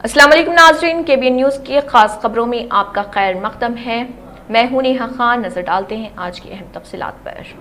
अस्सलाम वालेकुम नाज़रीन, KBN न्यूज़ की खास खबरों में आपका खैर मक़दम है। मैं हूं नेहा खान। नजर डालते हैं आज की अहम तफसीलात पर।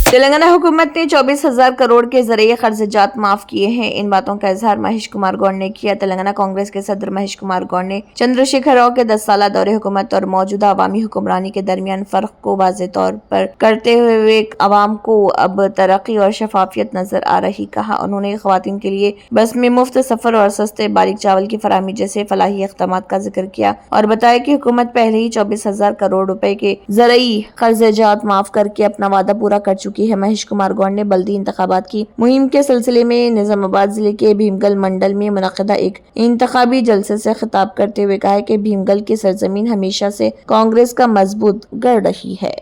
तेलंगाना हुकूमत ने 24,000 करोड़ के जरिए कर्ज़जात माफ किए हैं। इन बातों का इजहार महेश कुमार गौड़ ने किया। तेलंगाना कांग्रेस के सदर महेश कुमार गौड़ ने चंद्रशेखर राव के 10 साल दौरे हुकूमत और मौजूदा अवामी हुक्मरानी के दरमियान फर्क को वाज़ेह तौर पर करते हुए अवाम को अब तरक्की और शफाफियत नजर आ रही कहा। उन्होंने ख्वातीन के लिए बस में मुफ्त सफर और सस्ते बारीक चावल की फराहमी जैसे फलाही इक़दामात का जिक्र किया और बताया कि हुकूमत पहले ही 24,000 करोड़ रुपए के जरिए कर्ज़जात माफ करके अपना वादा पूरा कर चुकी है। महेश कुमार गौड़ ने बल्दी इंतखाबात की मुहिम के सिलसिले में निजामाबाद जिले के भीमगल मंडल में मुनक़िदा एक इंतखाबी जलसे से खिताब करते हुए कहा कि भीमगल की सरजमीन हमेशा से कांग्रेस का मजबूत गढ़ रही है।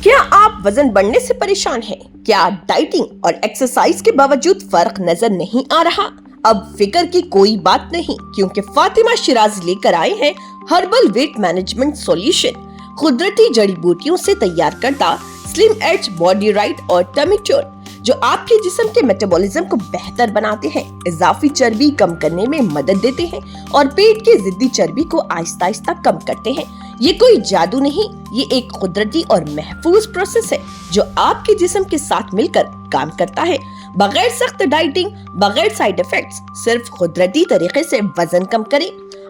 क्या आप वजन बढ़ने से परेशान हैं? क्या डाइटिंग और एक्सरसाइज के बावजूद फर्क नजर नहीं आ रहा? अब फिक्र की कोई बात नहीं, क्योंकि फातिमा शिराजी लेकर आए हैं हर्बल वेट मैनेजमेंट सॉल्यूशन। कुदरती जड़ी बूटियों से तैयार करता स्लिम एज बॉडी राइट और टमी ट्यूर, जो आपके जिस्म के मेटाबॉलिज्म को बेहतर बनाते हैं, इजाफी चर्बी कम करने में मदद देते हैं और पेट की जिद्दी चर्बी को आहिस्ता आहिस्ता कम करते हैं। ये कोई जादू नहीं, ये एक कुदरती और महफूज प्रोसेस है जो आपके जिस्म के साथ मिलकर काम करता है। बगैर सख्त डाइटिंग, बगैर साइड इफेक्ट्स, सिर्फ कुदरती तरीके से वजन कम करें।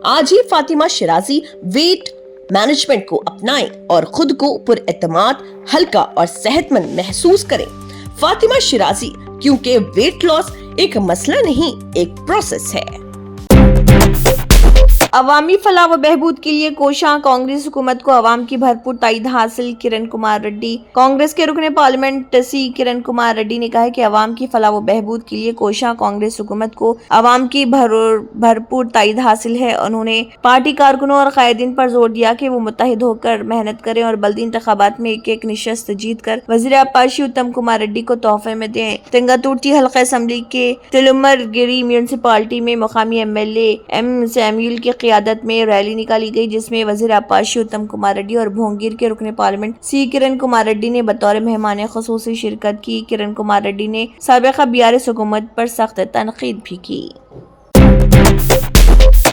आज ही फातिमा शिराजी वेट मैनेजमेंट को अपनाएं और खुद को पुरएतमाद, हल्का और सेहतमंद महसूस करें। फातिमा शिराजी, क्योंकि वेट लॉस एक मसला नहीं, एक प्रोसेस है। अवामी फलाह व बहबूद के लिए कोशां कांग्रेस हुकूमत को अवाम की भरपूर ताईद हासिल। किरण कुमार रेड्डी। कांग्रेस के रुकने पार्लियामेंट सी किरण कुमार रेड्डी ने कहा है कि अवाम की फलाह व बहबूद के लिए कोशां कांग्रेस हुकूमत को अवाम की भरपूर ताईद हासिल है। उन्होंने पार्टी कारकुनों और कायदीन पर जोर दिया कि वो मुत्तहिद होकर मेहनत करें और बल्दी इंतखाबात में एक एक निशस्त जीत कर वजीर आपाशी उत्तम कुमार रेड्डी को तोहफे में दें। तेंगातुर्ती हल्का असम्बली के तिलुमरगिरी म्यूनसिपालिटी में मुकामी MLA M सैमुअल की क़ियादत में रैली निकाली गई, जिसमें वज़ीर आपाशी उत्तम कुमार रेड्डी और भोंगीर के रुकने पार्लियामेंट सी किरण कुमार रेड्डी ने बतौर मेहमान खुसूसी शिरकत की। किरण कुमार रेड्डी ने साबिक़ा BRS हुकूमत पर सख्त तनकीद भी की।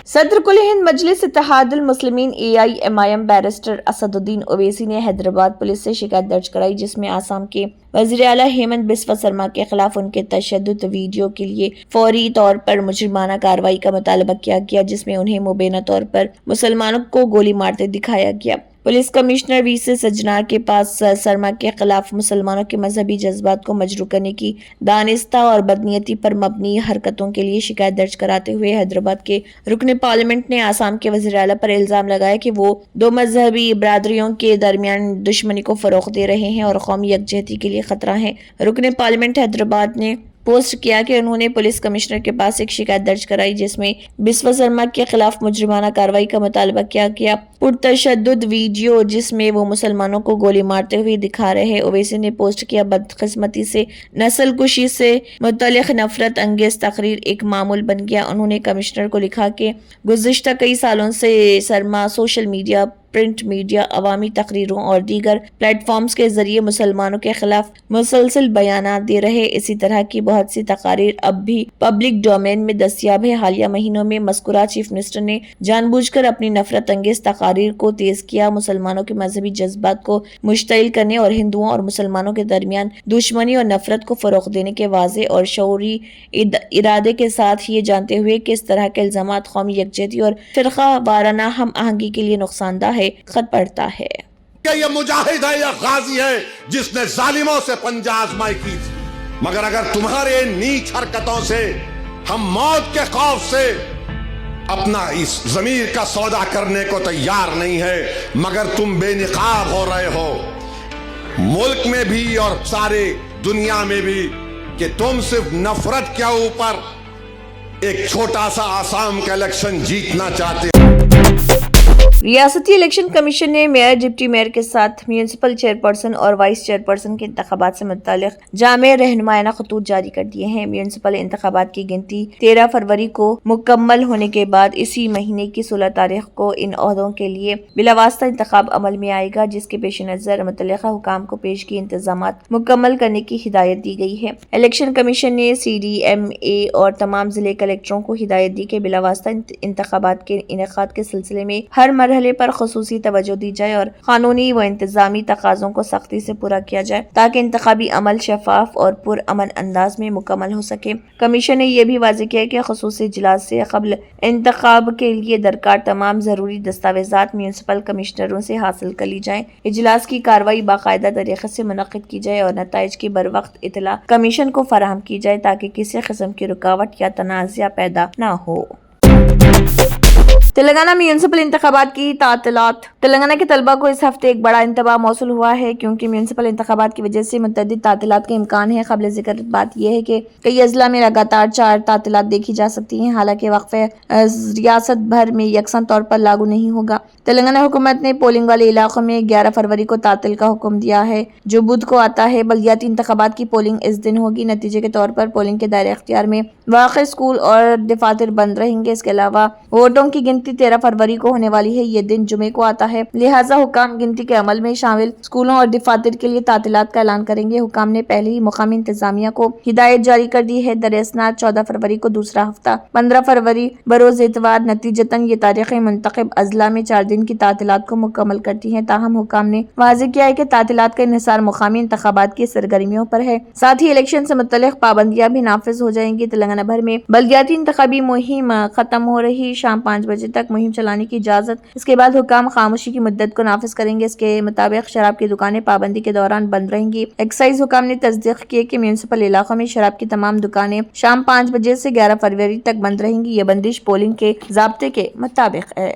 सदर कुल हिंद मजलिस इत्तेहादुल मुस्लिमीन AIMIM बैरिस्टर असदुद्दीन ओवैसी ने हैदराबाद पुलिस से शिकायत दर्ज कराई, जिसमें आसाम के वज़ीर आला हेमंत बिस्वा शर्मा के खिलाफ उनके तशद्दुद वीडियो के लिए फौरी तौर पर मुजरिमाना कार्रवाई का मुतालबा किया गया, जिसमें उन्हें मुबैना तौर पर मुसलमानों को गोली मारते दिखाया गया। पुलिस कमिश्नर VC सज्जनार के पास शर्मा के खिलाफ मुसलमानों के मजहबी जज्बात को मजरू करने की दानिस्ता और बदनीयती पर मबनी हरकतों के लिए शिकायत दर्ज कराते हुए हैदराबाद के रुकने पार्लियामेंट ने आसाम के वज़ीर आला पर इल्जाम लगाया कि वो दो मजहबी बरादरियों के दरमियान दुश्मनी को फरोग दे रहे हैं और कौमी यकजहती के लिए खतरा है। रुकने पार्लियामेंट हैदराबाद ने पोस्ट किया कि उन्होंने पुलिस कमिश्नर के पास एक शिकायत दर्ज कराई, जिसमें बिस्वा शर्मा के खिलाफ मुजरिमाना कार्रवाई का मुतालबा किया गया। पुरतशद्दुद वीडियो जिसमें वो मुसलमानों को गोली मारते हुए दिखा रहे हैं। ओवैसी ने पोस्ट किया, बदकिस्मती से नस्ल कुशी से मुतल्लिक़ नफरत अंगेज तकरीर एक मामूल बन गया। उन्होंने कमिश्नर को लिखा कि गुज़िश्ता कई सालों से Sharma social media, print media, अवामी तकरीरों और दीगर प्लेटफॉर्म्स के जरिए मुसलमानों के खिलाफ मुसलसल बयानात दे रहे। इसी तरह की बहुत सी तकारीर अब भी पब्लिक डोमेन में दस्तियाब है। हालिया महीनों में मज़कूरा चीफ मिनिस्टर ने जानबूझकर अपनी नफरत अंगेज तकारीर को तेज किया, मुसलमानों के मजहबी जज्बात को मुश्तइल करने और हिंदुओं और मुसलमानों के दरमियान दुश्मनी और नफरत को फरोग देने के वाज़े और शऊरी इरादे के साथ ये जानते हुए कि इस तरह के इल्जामात कौमी यकजहती और फिरका वाराना हम आहंगी के लिए नुकसानदा खत पड़ता है। ये मुजाहिद है या गाजी है जिसने जालिमों से पंजा आजमाई की थी, मगर अगर तुम्हारे नीच हरकतों से हम मौत के खौफ से अपना इस जमीर का सौदा करने को तैयार नहीं है, मगर तुम बेनिकाब हो रहे हो मुल्क में भी और सारे दुनिया में भी कि तुम सिर्फ नफरत के ऊपर एक छोटा सा आसाम का इलेक्शन जीतना चाहते हो। ریاستی الیکشن کمیشن نے میئر ڈپٹی میئر کے ساتھ میونسپل چیئرپرسن اور وائس چیئرپرسن کے انتخابات سے متعلق جامع رہنمائانہ خطوط جاری کر دیے ہیں۔ میونسپل انتخابات کی گنتی 13 فروری کو مکمل ہونے کے بعد اسی مہینے کی 16 تاریخ کو ان عہدوں کے لیے بلاواسطہ انتخاب عمل میں آئے گا، جس کے پیش نظر متعلقہ حکام کو پیشگی انتظامات مکمل کرنے کی ہدایت دی گئی ہے۔ الیکشن کمیشن نے CDMA اور تمام ضلع کلکٹروں کو ہدایت دی کہ بلاواسطہ انتخابات کے انعقاد کے سلسلے میں ہر مرحلے پر خصوصی توجہ دی جائے اور قانونی و انتظامی تقاضوں کو سختی سے پورا کیا جائے تاکہ انتخابی عمل شفاف اور پرامن انداز میں مکمل ہو سکے۔ کمیشن نے یہ بھی واضح کیا کہ خصوصی اجلاس سے قبل انتخاب کے لیے درکار تمام ضروری دستاویزات میونسپل کمشنروں سے حاصل کر لی جائیں، اجلاس کی کارروائی باقاعدہ طریقے سے منعقد کی جائے اور نتائج کی بروقت اطلاع کمیشن کو فراہم کی جائے تاکہ کسی قسم کی رکاوٹ یا تنازع پیدا نہ ہو۔ تلنگانہ میونسپل انتخابات کی تعطیلات۔ تلنگانہ کے طلبہ کو اس ہفتے ایک بڑا انتباہ موصول ہوا ہے کیونکہ میونسپل انتخابات کی وجہ سے متعدد تعطیلات کا امکان ہے۔ قابل ذکر بات یہ ہے کہ کئی اضلاع میں لگاتار 4 تعطیلات دیکھی جا سکتی ہیں، حالانکہ وقفہ ریاست بھر میں یکساں طور پر لاگو نہیں ہوگا۔ تلنگانہ حکومت نے پولنگ والے علاقوں میں 11 فروری کو تعطیل کا حکم دیا ہے، جو بدھ کو آتا ہے۔ بلدیاتی انتخابات کی پولنگ اس دن ہوگی۔ نتیجے کے طور پر پولنگ کے دائرہ اختیار میں واقع اسکول اور دفاتر بند رہیں گے۔ اس کے علاوہ ووٹوں کی گنتی 13 فروری کو ہونے والی ہے، یہ دن جمعے کو آتا ہے، لہٰذا حکام گنتی کے عمل میں شامل اسکولوں اور دفاتر کے لیے تعطیلات کا اعلان کریں گے۔ حکام نے پہلے ہی مقامی انتظامیہ کو ہدایت جاری کر دی ہے۔ در اسناد 14 فروری کو دوسرا ہفتہ، 15 فروری بروز اتوار، نتیجتاً یہ تاریخیں منتخب اضلاع میں 4 دن کی تعطیلات کو مکمل کرتی ہیں۔ تاہم حکام نے واضح کیا ہے کہ تعطیلات کا انحصار مقامی انتخابات کی سرگرمیوں پر ہے، ساتھ ہی الیکشن سے متعلق پابندیاں بھی نافذ ہو جائیں گی۔ تلنگانہ بھر میں بلدیاتی انتخابی مہم ختم ہو رہی، شام 5 بجے تک مہم چلانے کی اجازت۔ اس کے بعد حکام خاموشی کی مدت کو نافذ کریں گے۔ اس کے مطابق شراب کی دکانیں پابندی کے دوران بند رہیں گی۔ ایکسائز حکام نے تصدیق کی کہ میونسپل علاقوں میں شراب کی تمام دکانیں شام 5 بجے سے 11 فروری تک بند رہیں گی۔ یہ بندش پولنگ کے ضابطے کے مطابق ہے۔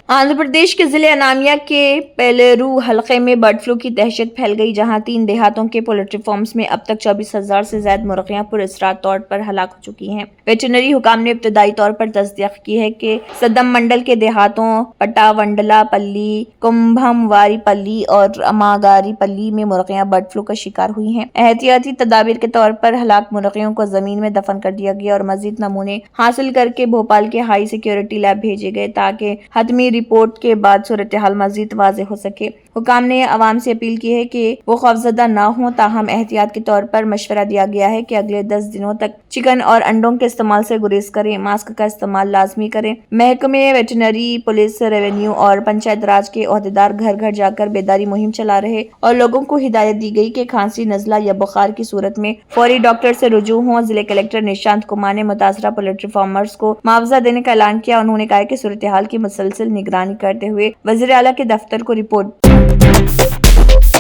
آندھرا پردیش کے ضلع انامیا کے پیلرو حلقے میں برڈ فلو کی دہشت پھیل گئی، جہاں 3 دیہاتوں کے پولٹری فارمز میں اب تک 24,000 سے زائد مرغیاں پراسرار طور پر ہلاک ہو چکی ہیں۔ ویٹرنری حکام نے ابتدائی طور پر تصدیق کی ہے کہ سدم منڈل کے دیہاتوں پٹاونڈلا پلی، کمبھم واری پلی اور اماگاری پلی میں مرغیاں برڈ فلو کا شکار ہوئی ہیں۔ احتیاطی تدابیر کے طور پر ہلاک مرغیوں کو زمین میں دفن کر دیا گیا اور مزید نمونے حاصل کر کے بھوپال کے ہائی سیکیورٹی لیب بھیجے گئے تاکہ حتمی رپورٹ کے بعد صورتحال مزید واضح ہو سکے۔ حکام نے عوام سے اپیل کی ہے کہ وہ خوفزدہ نہ ہوں، تاہم احتیاط کے طور پر مشورہ دیا گیا ہے کہ اگلے 10 دنوں تک چکن اور انڈوں کے استعمال سے گریز کریں، ماسک کا استعمال لازمی کریں۔ محکمہ ویٹرنری، پولیس، ریونیو اور پنچایت راج کے عہدیدار گھر گھر جا کر بیداری مہم چلا رہے اور لوگوں کو ہدایت دی گئی کہ کھانسی، نزلہ یا بخار کی صورت میں فوری ڈاکٹر سے رجوع ہوں۔ ضلع کلکٹر نشانت کمار نے متاثرہ پولٹری فارمرز کو معاوضہ دینے کا اعلان کیا۔ انہوں نے کہا کہ صورتحال کی مسلسل نگرانی کرتے ہوئے وزیر اعلیٰ کے دفتر کو report.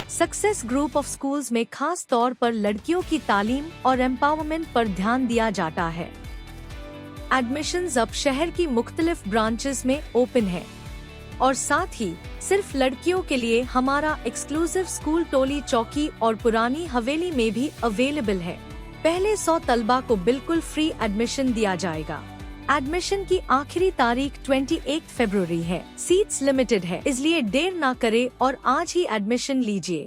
Success group of schools میں خاص طور پر لڑکیوں کی تعلیم اور ایمپاورمنٹ پر دھیان دیا جاتا ہے۔ ایڈمیشنز اب شہر کی مختلف برانچز میں اوپن ہے اور ساتھ ہی صرف لڑکیوں کے لیے ہمارا ایکسکلوسیو اسکول ٹولی چوکی اور پرانی حویلی میں بھی اویلیبل ہے۔ پہلے 100 طلبہ کو بالکل فری ایڈمیشن دیا جائے گا۔ ایڈمیشن کی آخری تاریخ 28 فروری ہے۔ سیٹس لمیٹڈ ہے، اس لیے دیر نہ کرے اور آج ہی ایڈمیشن لیجیے۔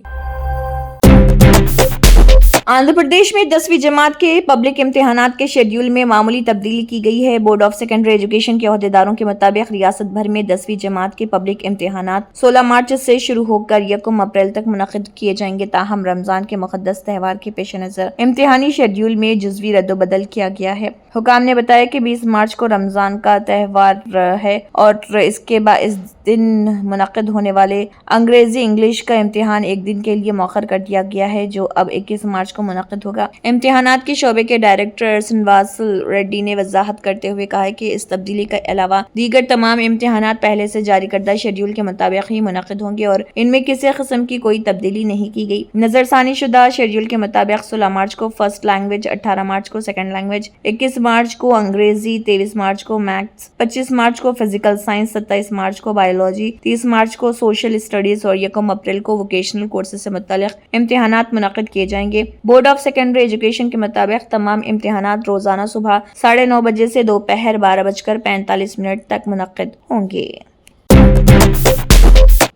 آندھرا پردیش میں 10ویں جماعت کے پبلک امتحانات کے شیڈیول میں معمولی تبدیلی کی گئی ہے۔ بورڈ آف سیکنڈری ایجوکیشن کے عہدیداروں کے مطابق ریاست بھر میں 10ویں جماعت کے پبلک امتحانات 16 مارچ سے شروع ہو کر 1 اپریل تک منعقد کیے جائیں گے۔ تاہم رمضان کے مقدس تہوار کے پیش نظر امتحانی شیڈیول میں جزوی رد و بدل کیا گیا ہے۔ حکام نے بتایا کہ 20 مارچ کو رمضان کا تہوار ہے اور اس کے بعد اس دن منعقد ہونے والے انگریزی انگلش کا امتحان ایک دن کے لیے مؤخر کر دیا گیا ہے، جو اب 21 مارچ کو منعقد ہوگا۔ امتحانات کے شعبے کے ڈائریکٹر سنواسل ریڈی نے وضاحت کرتے ہوئے کہا کہ اس تبدیلی کے علاوہ دیگر تمام امتحانات پہلے سے جاری کردہ شیڈیول کے مطابق ہی منعقد ہوں گے اور ان میں کسی قسم کی کوئی تبدیلی نہیں کی گئی۔ نظر ثانی شدہ شیڈیول کے مطابق 16 مارچ کو فرسٹ لینگویج، 18 مارچ کو سیکنڈ لینگویج، 21 مارچ کو انگریزی، 23 مارچ کو میتھس، 25 مارچ کو فزیکل سائنس، 27 مارچ کو بایولوجی، 30 مارچ کو سوشل اسٹڈیز اور 1 اپریل کو ووکیشنل کورسز سے متعلق امتحانات منعقد کیے جائیں گے۔ बोर्ड ऑफ सेकेंडरी एजुकेशन के मुताबिक तमाम इम्तिहानात रोजाना सुबह 9:30 बजे से दोपहर 12:45 तक मुनक्किद होंगे।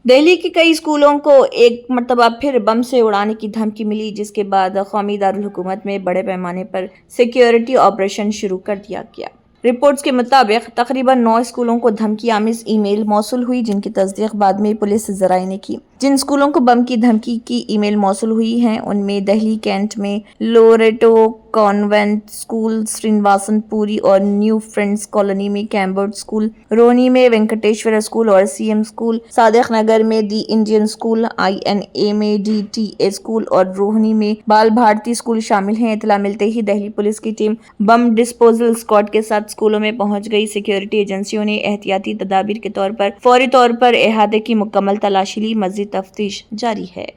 दिल्ली के कई स्कूलों को एक मरतबा फिर बम से उड़ाने की धमकी मिली, जिसके बाद कौमी दारुल हुकूमत में बड़े पैमाने पर सिक्योरिटी ऑपरेशन शुरू कर दिया गया। रिपोर्ट्स के मुताबिक तकरीबन 9 स्कूलों को धमकी आमिज ईमेल मौसूल हुई, जिनकी तस्दीक बाद में पुलिस ज़राए ने की। जिन स्कूलों को बम की धमकी की ईमेल मौसूल हुई हैं उनमें दिल्ली कैंट में Loreto convent school, Srinivasan Puri और न्यू फ्रेंड्स कॉलोनी में कैम्बर्ड स्कूल, रोहनी में वेंकटेश्वर स्कूल और सीएम स्कूल, सादिक नगर में दी इंडियन स्कूल, INA में DTA स्कूल और रोहनी में बाल भारती स्कूल शामिल हैं। इतला मिलते ही दिल्ली पुलिस की टीम बम डिस्पोजल स्क्वाड के साथ स्कूलों में पहुंच गई। सिक्योरिटी एजेंसियों ने एहतियाती तदाबीर के तौर पर फौरी तौर पर इहाते की मुकम्मल तलाशी ली। मज़ीद तफ्तीश जारी है।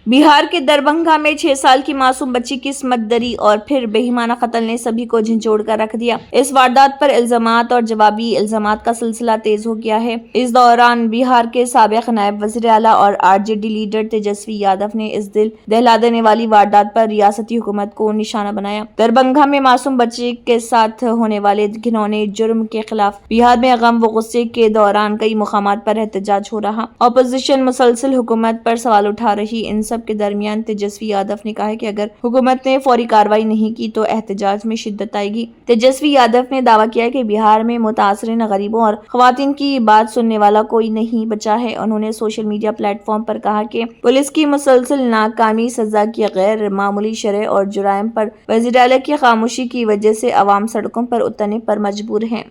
बिहार के दरभंगा में 6 साल की मासूम बच्ची की किस्मत दरी और फिर बेईमाना कत्ल ने सभी को झंझोड़ कर रख दिया। इस वारदात पर इल्जामात और जवाबी इल्जामात का सिलसिला तेज हो गया है। इस दौरान बिहार के साबिक नायब वज़ीर आला और RJD लीडर तेजस्वी यादव ने इस दिल दहला देने वाली वारदात पर रियासती हुकूमत को निशाना बनाया। दरभंगा में मासूम बच्ची के साथ होने वाले घिनौने जुर्म के खिलाफ बिहार में गम व गुस्से के दौरान कई मुकामात पर एहतजाज हो रहा। अपोजिशन मुसलसल हुकूमत पर सवाल उठा रही। इन सब के दरमियान तेजस्वी यादव ने कहा कि अगर हुकूमत ने फौरी कार्रवाई नहीं की तो एहतजाज में शिद्दत आएगी। तेजस्वी यादव ने दावा किया कि बिहार में मुतासरीन गरीबों और खवातीन की बात सुनने वाला कोई नहीं बचा है। उन्होंने सोशल मीडिया प्लेटफॉर्म पर कहा कि पुलिस की मुसलसल नाकामी, सजा की गैर मामूली शरह और जुराइम पर वज़ीर आला की खामोशी की वजह से अवाम सड़कों पर उतरने पर मजबूर हैं।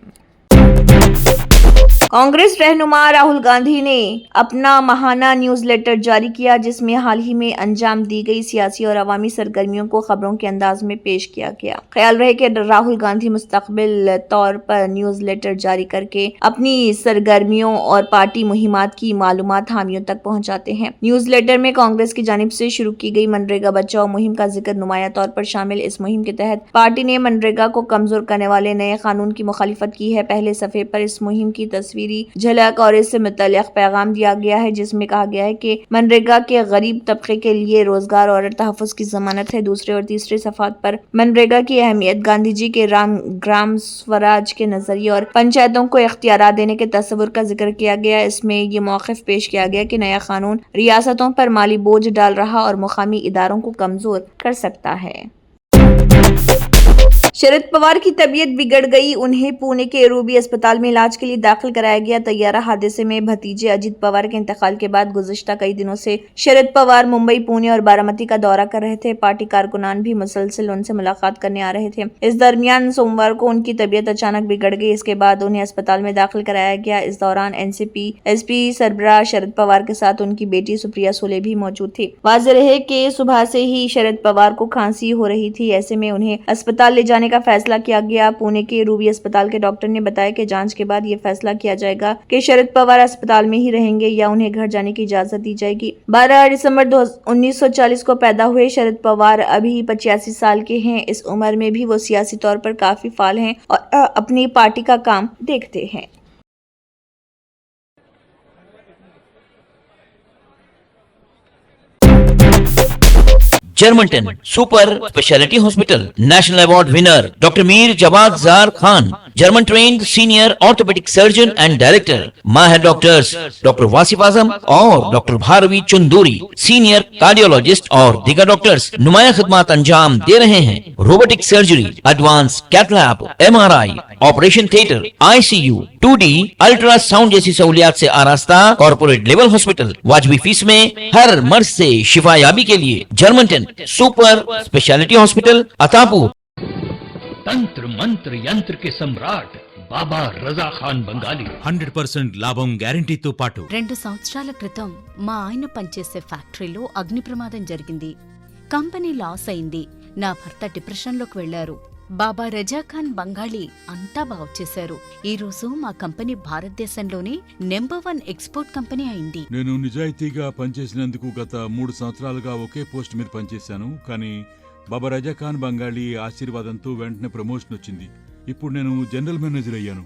कांग्रेस रहनुमा राहुल गांधी ने अपना माहाना न्यूज़लेटर जारी किया, जिसमें हाल ही में अंजाम दी गई सियासी और अवामी सरगर्मियों को खबरों के अंदाज में पेश किया गया। ख्याल रहे कि राहुल गांधी मुस्तक़बिल तौर पर न्यूज़लेटर जारी करके अपनी सरगर्मियों और पार्टी मुहिमात की मालूमात हामियों तक पहुंचाते हैं। न्यूज़लेटर में कांग्रेस की जानिब से शुरू की गई मनरेगा बचाओ मुहिम का जिक्र नुमाया तौर पर शामिल। इस मुहिम के तहत पार्टी ने मनरेगा को कमजोर करने वाले नए कानून की मुखालिफत की है। पहले सफ़े पर इस मुहिम की तस्वीरी झलक और इससे मुतल्लिक़ पैगाम दिया गया है, जिसमें कहा गया है कि मनरेगा के गरीब तबके के लिए रोजगार और तहफ़्फ़ुज़ की जमानत है। दूसरे और तीसरे सफ़ात पर मनरेगा की अहमियत, गांधी जी के ग्राम स्वराज के नजरिए और पंचायतों को इख्तियारात देने के तस्वुर का जिक्र किया गया। इसमें ये मौक़िफ़ पेश किया गया कि नया कानून रियासतों पर माली बोझ डाल रहा और मुकामी इदारों को कमजोर कर सकता है। शरद पवार की तबीयत बिगड़ गई, उन्हें पुणे के रूबी अस्पताल में इलाज के लिए दाखिल कराया गया। तैयारा हादसे में भतीजे अजित पवार के इंतकाल के बाद गुज़िश्ता कई दिनों से शरद पवार मुंबई, पुणे और बारामती का दौरा कर रहे थे। पार्टी कारकुनान भी मुसलसल उनसे मुलाकात करने आ रहे थे। इस दरमियान सोमवार को उनकी तबीयत अचानक बिगड़ गई। इसके बाद उन्हें अस्पताल में दाखिल कराया गया। इस दौरान NCP SP सरबराह शरद पवार के साथ उनकी बेटी सुप्रिया सुले भी मौजूद थी। वाज़ेह रहे कि सुबह से ही शरद पवार को खांसी हो रही थी। ऐसे में उन्हें अस्पताल ले जाने का फैसला किया गया। पुणे के रूबी अस्पताल के डॉक्टर ने बताया कि जांच के बाद ये फैसला किया जाएगा कि शरद पवार अस्पताल में ही रहेंगे या उन्हें घर जाने की इजाजत दी जाएगी। 12 दिसंबर 1940 को पैदा हुए शरद पवार अभी 85 साल के हैं। इस उम्र में भी वो सियासी तौर पर काफी फाल हैं और अपनी पार्टी का काम देखते हैं। Germanten super speciality hospital national award winner doctor Mir Jawad Zar Khan, German trained senior orthopaedic surgeon and director, माहिर डॉक्टर्स डॉक्टर वासिफ आजम और doctor Bharavi Chanduri, senior cardiologist और दीगर डॉक्टर्स नुमाया खिदमत अंजाम दे रहे हैं। Robotic surgery, advance cath lab, MRI, operation theatre, ICU, 2D ultrasound जैसी सहूलियात से आरास्ता कॉर्पोरेट लेवल हॉस्पिटल। वाजबी फीस में हर मर्ज से शिफायाबी के लिए Germanton super speciality hospital Attapur. तंत्र मंत्र यंत्र के सम्राट బాబా రజా ఖాన్ బంగాలి 100% లాభం గ్యారంటీతో పాటు 2 సంవత్సరాల క్రితం మా ఆయన పనిచేసే ఫ్యాక్టరీలో అగ్ని ప్రమాదం జరిగింది. కంపెనీ లాస్ అయింది. నా భర్త డిప్రెషన్లోకి వెళ్లారు. బాబా రజాఖాన్ బంగాళీ అంతా బాగుచేశారు. ఈ రోజు మా కంపెనీ భారతదేశంలోనే నంబర్ 1 ఎక్స్పోర్ట్ కంపెనీ అయింది. నేను నిజాయితీగా పనిచేసినందుకు గత 3 సంవత్సరాలుగా ఒకే పోస్ట్ మీద పనిచేశాను. కానీ బాబా రజాఖాన్ బంగాళీ ఆశీర్వాదంతో వెంటనే ప్రమోషన్ వచ్చింది. ఇప్పుడు నేను జనరల్ మేనేజర్ అయ్యాను.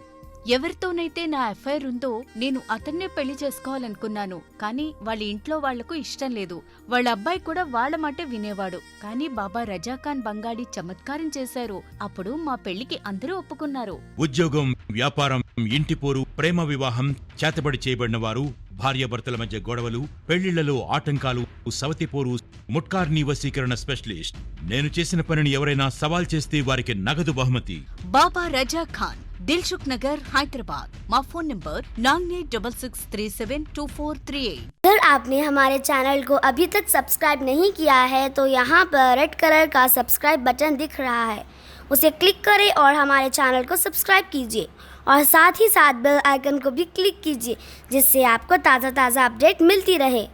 ఎవరితోనైతే నా అఫైర్ ఉందో నేను అతన్నే పెళ్లి చేసుకోవాలనుకున్నాను. కానీ వాళ్ళ ఇంట్లో వాళ్లకు ఇష్టం లేదు. వాళ్ళ అబ్బాయి కూడా వాళ్ళ మాటే వినేవాడు. కానీ బాబా రజాఖాన్ బంగాళీ చమత్కారం చేశారు. అప్పుడు మా పెళ్లికి అందరూ ఒప్పుకున్నారు. ఉద్యోగం, వ్యాపారం, ఇంటి పోరు, ప్రేమ వివాహం, చేతబడి చేయబడిన వారు, భార్యాభర్తల మధ్య గొడవలు, పెళ్లిళ్లలో ఆటంకాలు, సవతిపోరు, ముట్కార్నీ వశీకరణ స్పెషలిస్ట్. నేను చేసిన పనిని ఎవరైనా సవాల్ చేస్తే వారికి నగదు బహుమతి. బాబా రజాఖాన్, दिलसुख नगर, हैदराबाद। माँ फोन नंबर 9866372438। अगर आपने हमारे चैनल को अभी तक सब्सक्राइब नहीं किया है तो यहाँ पर रेड कलर का सब्सक्राइब बटन दिख रहा है, उसे क्लिक करें और हमारे चैनल को सब्सक्राइब कीजिए और साथ ही साथ बेल आइकन को भी क्लिक कीजिए, जिससे आपको ताज़ा अपडेट मिलती रहे।